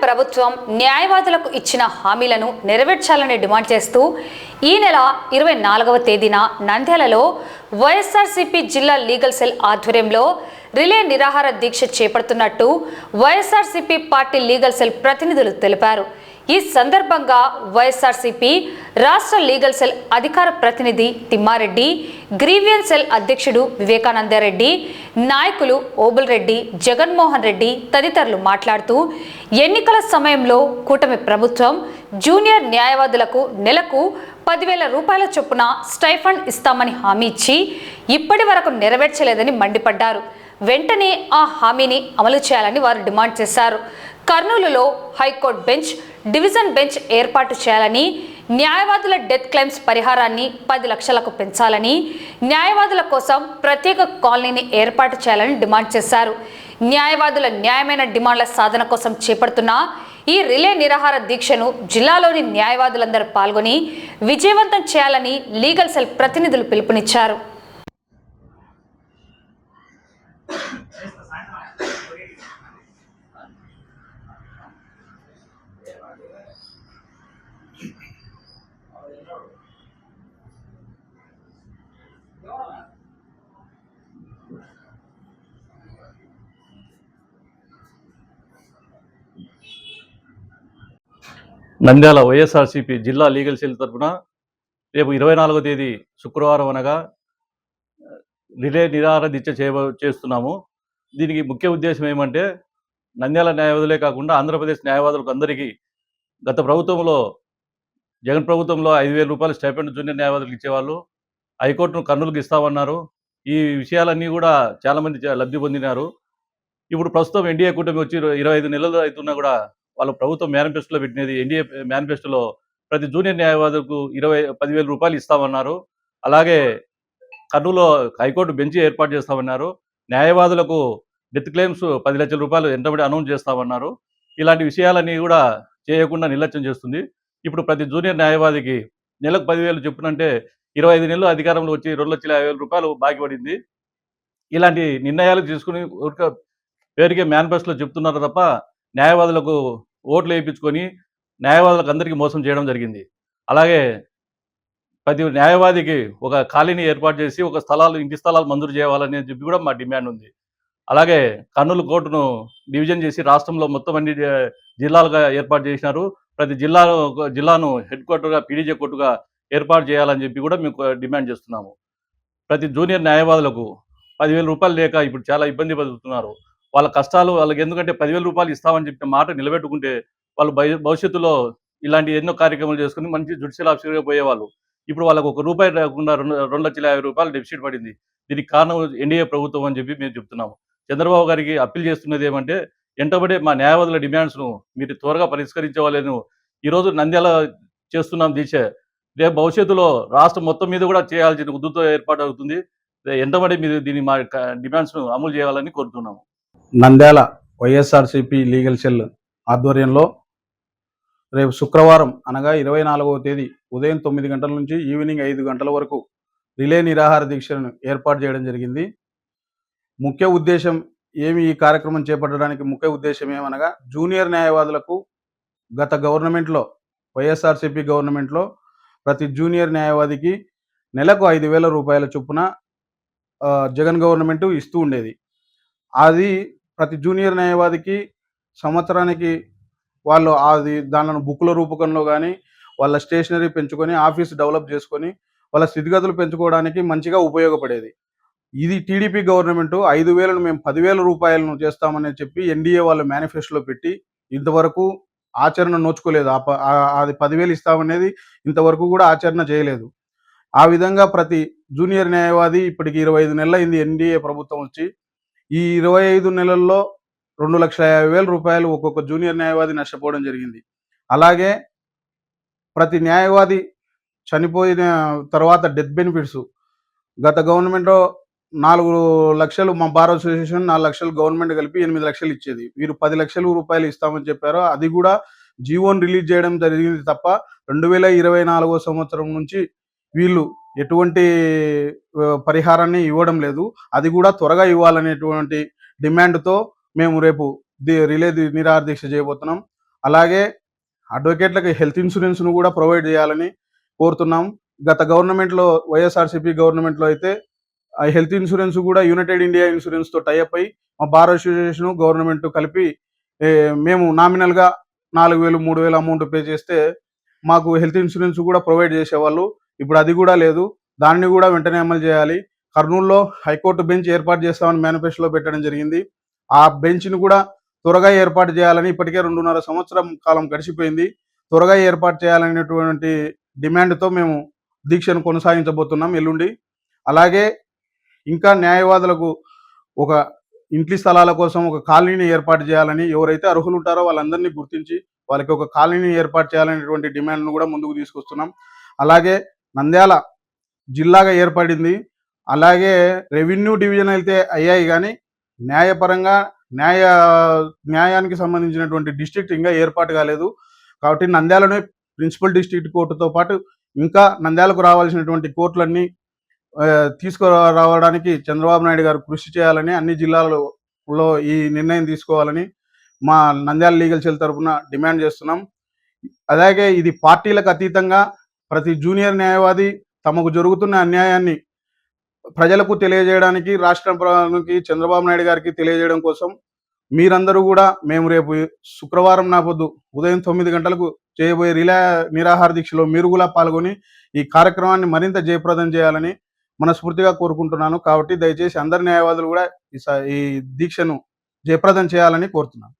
ప్రభుత్వం న్యాయవాదులకు ఇచ్చిన హామీలను నెరవేర్చాలని డిమాండ్ చేస్తూ ఈ నెల 24వ తేదీన నంద్యాలలో వైఎస్ఆర్సీపీ జిల్లా లీగల్ సెల్ ఆధ్వర్యంలో రిలే నిరాహార దీక్ష చేపడుతున్నట్టు వైఎస్ఆర్సీపీ పార్టీ లీగల్ సెల్ ప్రతినిధులు తెలిపారు. ఈ సందర్భంగా వైఎస్ఆర్సీపీ రాష్ట్ర లీగల్ సెల్ అధికార ప్రతినిధి తిమ్మారెడ్డి, గ్రీవియన్స్ సెల్ అధ్యక్షుడు వివేకానందరెడ్డి, నాయకులు ఓబుల్ రెడ్డి, జగన్మోహన్ రెడ్డి తదితరులు మాట్లాడుతూ ఎన్నికల సమయంలో కూటమి ప్రభుత్వం జూనియర్ న్యాయవాదులకు నెలకు 10,000 రూపాయల చొప్పున స్టైఫండ్ ఇస్తామని హామీ ఇచ్చి ఇప్పటి వరకు నెరవేర్చలేదని మండిపడ్డారు. వెంటనే ఆ హామీని అమలు చేయాలని వారు డిమాండ్ చేశారు. కర్నూలులో హైకోర్టు బెంచ్, డివిజన్ బెంచ్ ఏర్పాటు చేయాలని, న్యాయవాదుల డెత్ క్లెయిమ్స్ పరిహారాన్ని 10 లక్షలకు పెంచాలని, న్యాయవాదుల కోసం ప్రత్యేక కాలనీని ఏర్పాటు చేయాలని డిమాండ్ చేశారు. న్యాయవాదుల న్యాయమైన డిమాండ్ల సాధన కోసం చేపడుతున్న ఈ రిలే నిరాహార దీక్షను జిల్లాలోని న్యాయవాదులందరూ పాల్గొని విజయవంతం చేయాలని లీగల్ సెల్ ప్రతినిధులు పిలుపునిచ్చారు. నంద్యాల వైఎస్ఆర్సీపీ జిల్లా లీగల్ సెల్ తరఫున రేపు 24వ తేదీ శుక్రవారం అనగా రిలే నిరాహార దీక్ష చేస్తున్నాము. దీనికి ముఖ్య ఉద్దేశం ఏమంటే, నంద్యాల న్యాయవాదులే కాకుండా ఆంధ్రప్రదేశ్ న్యాయవాదులకు అందరికీ గత ప్రభుత్వంలో, జగన్ ప్రభుత్వంలో 5,000 రూపాయలు స్టైపెండ్ జూనియర్ న్యాయవాదులకు ఇచ్చేవాళ్ళు. హైకోర్టును కర్నూలుకు ఇస్తామన్నారు. ఈ విషయాలన్నీ కూడా చాలామంది లబ్ధి పొందినారు. ఇప్పుడు ప్రస్తుతం ఎన్డీఏ కూటమి వచ్చి 25 నెలలు అవుతున్నా కూడా వాళ్ళ ప్రభుత్వం మేనిఫెస్టోలో పెట్టినది, ఎన్డీఏ మేనిఫెస్టోలో ప్రతి జూనియర్ న్యాయవాదులకు 10,000 రూపాయలు ఇస్తామన్నారు. అలాగే కర్నూలులో హైకోర్టు బెంచ్ ఏర్పాటు చేస్తామన్నారు. న్యాయవాదులకు డెత్ క్లెయిమ్స్ 10 లక్షల రూపాయలు ఎంతబడి అనౌన్స్ చేస్తామన్నారు. ఇలాంటి విషయాలన్నీ కూడా చేయకుండా నిర్లక్ష్యం చేస్తుంది. ఇప్పుడు ప్రతి జూనియర్ న్యాయవాదికి నెలకు 10,000 చెప్పునంటే 25 నెలలు అధికారంలో వచ్చి 2,50,000 రూపాయలు బాకీ పడింది. ఇలాంటి నిర్ణయాలు తీసుకుని పేరుకే మేనిఫెస్టోలో చెప్తున్నారు తప్ప న్యాయవాదులకు ఓట్లు వేయించుకొని న్యాయవాదులకు అందరికీ మోసం చేయడం జరిగింది. అలాగే ప్రతి న్యాయవాదికి ఒక కాలనీ ఏర్పాటు చేసి ఇంటి స్థలాలు మంజూరు చేయాలని చెప్పి కూడా మా డిమాండ్ ఉంది. అలాగే కర్నూలు కోర్టును డివిజన్ చేసి రాష్ట్రంలో మొత్తం అన్ని జిల్లాలుగా ఏర్పాటు చేసినారు. ప్రతి జిల్లాను హెడ్ క్వార్టర్గా, పీడీజే కోర్టుగా ఏర్పాటు చేయాలని చెప్పి కూడా మేము డిమాండ్ చేస్తున్నాము. ప్రతి జూనియర్ న్యాయవాదులకు 10,000 రూపాయలు లేక ఇప్పుడు చాలా ఇబ్బంది పడుతున్నారు. వాళ్ళ కష్టాలు వాళ్ళకి, ఎందుకంటే 10,000 రూపాయలు ఇస్తామని చెప్పిన మాట నిలబెట్టుకుంటే వాళ్ళు భవిష్యత్తులో ఇలాంటి ఎన్నో కార్యక్రమాలు చేసుకుని మంచి జ్యుడిషియల్ ఆఫీసర్గా పోయేవాళ్ళు. ఇప్పుడు వాళ్ళకు ₹1 రాకుండా 2,50,000 రూపాయలు డెఫిసిట్ పడింది. దీనికి కారణం ఎన్డీఏ ప్రభుత్వం అని చెప్పి మేము చెప్తున్నాము. చంద్రబాబు గారికి అప్పీల్ చేస్తున్నది ఏమంటే, వెంటబడే మా న్యాయవాదుల డిమాండ్స్ను మీరు త్వరగా పరిష్కరించవాలని ఈరోజు నంద్యాల చేస్తున్నాం దీక్ష. రేపు భవిష్యత్తులో రాష్ట్రం మొత్తం మీద కూడా చేయాల్సిన ఉద్దుతో ఏర్పాటు అవుతుంది. వెంటబడి మీరు దీన్ని మా డిమాండ్స్ను అమలు చేయాలని కోరుతున్నాము. నంద్యాల వైఎస్ఆర్సీపీ లీగల్ సెల్ ఆధ్వర్యంలో రేపు శుక్రవారం అనగా 24వ తేదీ ఉదయం 9 గంటల నుంచి ఈవినింగ్ 5 గంటల వరకు రిలే నిరాహార దీక్షను ఏర్పాటు చేయడం జరిగింది. ముఖ్య ఉద్దేశం ఈ కార్యక్రమం చేపట్టడానికి ముఖ్య ఉద్దేశం ఏమనగా, జూనియర్ న్యాయవాదులకు గత గవర్నమెంట్లో, వైఎస్ఆర్సీపీ గవర్నమెంట్లో ప్రతి జూనియర్ న్యాయవాదికి నెలకు 5,000 రూపాయల చొప్పున జగన్ గవర్నమెంట్ ఇస్తూ ఉండేది. అది ప్రతి జూనియర్ న్యాయవాదికి సంవత్సరానికి వాళ్ళు దానిని బుక్ల రూపకంలో కానీ, వాళ్ళ స్టేషనరీ పెంచుకొని, ఆఫీస్ డెవలప్ చేసుకొని, వాళ్ళ స్థితిగతులు పెంచుకోవడానికి మంచిగా ఉపయోగపడేది. ఇది టీడీపీ గవర్నమెంట్ 5,000ను మేము 10,000 రూపాయలను చేస్తామని చెప్పి ఎన్డీఏ వాళ్ళు మేనిఫెస్టోలో పెట్టి ఇంతవరకు ఆచరణ నోచుకోలేదు. అది 10,000 ఇస్తామనేది ఇంతవరకు కూడా ఆచరణ చేయలేదు. ఆ విధంగా ప్రతి జూనియర్ న్యాయవాది ఇప్పటికి 25 నెలలు అయింది ఎన్డీఏ ప్రభుత్వం వచ్చి. ఈ 25 నెలల్లో 2,50,000 రూపాయలు ఒక్కొక్క జూనియర్ న్యాయవాది నష్టపోవడం జరిగింది. అలాగే ప్రతి న్యాయవాది చనిపోయిన తర్వాత డెత్ బెనిఫిట్స్ గత గవర్నమెంట్లో 4 లక్షలు, మా బార్ అసోసియేషన్ 4 లక్షలు, గవర్నమెంట్ కలిపి 8 లక్షలు ఇచ్చేది. వీరు 10 లక్షల రూపాయలు ఇస్తామని చెప్పారు. అది కూడా జీవోని రిలీజ్ చేయడం జరిగింది తప్ప 2024 సంవత్సరం నుంచి వీళ్ళు ఎటువంటి పరిహారాన్ని ఇవ్వడం లేదు. అది కూడా త్వరగా ఇవ్వాలనేటువంటి డిమాండ్తో మేము రేపు రిలే నిరాహార దీక్ష చేయబోతున్నాం. అలాగే అడ్వకేట్లకు హెల్త్ ఇన్సూరెన్స్ను కూడా ప్రొవైడ్ చేయాలని కోరుతున్నాం. గత గవర్నమెంట్లో వైఎస్ఆర్సీపీ గవర్నమెంట్లో అయితే ఆ హెల్త్ ఇన్సూరెన్స్ కూడా యునైటెడ్ ఇండియా ఇన్సూరెన్స్తో టైఅప్ అయ్యి మా బార్ అసోసియేషన్ గవర్నమెంట్ కలిపి మేము నామినల్గా 4,000 3,000 అమౌంట్ పే చేస్తే మాకు హెల్త్ ఇన్సూరెన్స్ కూడా ప్రొవైడ్ చేసేవాళ్ళు. ఇప్పుడు అది కూడా లేదు. దాన్ని కూడా వెంటనే అమలు చేయాలి. కర్నూలులో హైకోర్టు బెంచ్ ఏర్పాటు చేస్తామని మేనిఫెస్టోలో పెట్టడం జరిగింది. ఆ బెంచ్ను కూడా త్వరగా ఏర్పాటు చేయాలని, ఇప్పటికే 2.5 సంవత్సరం కాలం గడిచిపోయింది. త్వరగా ఏర్పాటు చేయాలనేటువంటి డిమాండ్తో మేము దీక్షను కొనసాగించబోతున్నాం ఎల్లుండి. అలాగే ఇంకా న్యాయవాదులకు ఒక ఇంటి స్థలాల కోసం ఒక కాలనీని ఏర్పాటు చేయాలని, ఎవరైతే అర్హులు ఉంటారో వాళ్ళందరినీ గుర్తించి వాళ్ళకి ఒక కాలనీని ఏర్పాటు చేయాలనేటువంటి డిమాండ్ను కూడా ముందుకు తీసుకొస్తున్నాం. అలాగే నంద్యాల జిల్లాగా ఏర్పడింది. అలాగే రెవెన్యూ డివిజన్ అయితే అయ్యాయి, కానీ న్యాయపరంగా న్యాయానికి సంబంధించినటువంటి డిస్ట్రిక్ట్ ఇంకా ఏర్పాటు కాలేదు. కాబట్టి నంద్యాలనే ప్రిన్సిపల్ డిస్ట్రిక్ట్ కోర్టుతో పాటు ఇంకా నంద్యాలకు రావాల్సినటువంటి కోర్టులన్నీ తీసుకురావడానికి చంద్రబాబు నాయుడు గారు కృషి చేయాలని, అన్ని జిల్లాలలో ఈ నిర్ణయం తీసుకోవాలని మా నంద్యాల లీగల్ సెల్ తరఫున డిమాండ్ చేస్తున్నాం. అలాగే ఇది పార్టీలకు అతీతంగా ప్రతి జూనియర్ న్యాయవాది తమకు జరుగుతున్న అన్యాయాన్ని ప్రజలకు తెలియజేయడానికి, రాష్ట్ర ప్రభుత్వానికి, చంద్రబాబు నాయుడు గారికి తెలియజేయడం కోసం మీరందరూ కూడా మేము రేపు శుక్రవారం నాపొద్దు ఉదయం 9 గంటలకు చేయబోయే నిరాహార దీక్షలో మీరు కూడా పాల్గొని ఈ కార్యక్రమాన్ని మరింత జయప్రదం చేయాలని మనస్ఫూర్తిగా కోరుకుంటున్నాను. కాబట్టి దయచేసి అందరి న్యాయవాదులు కూడా ఈ దీక్షను జయప్రదం చేయాలని కోరుతున్నాను.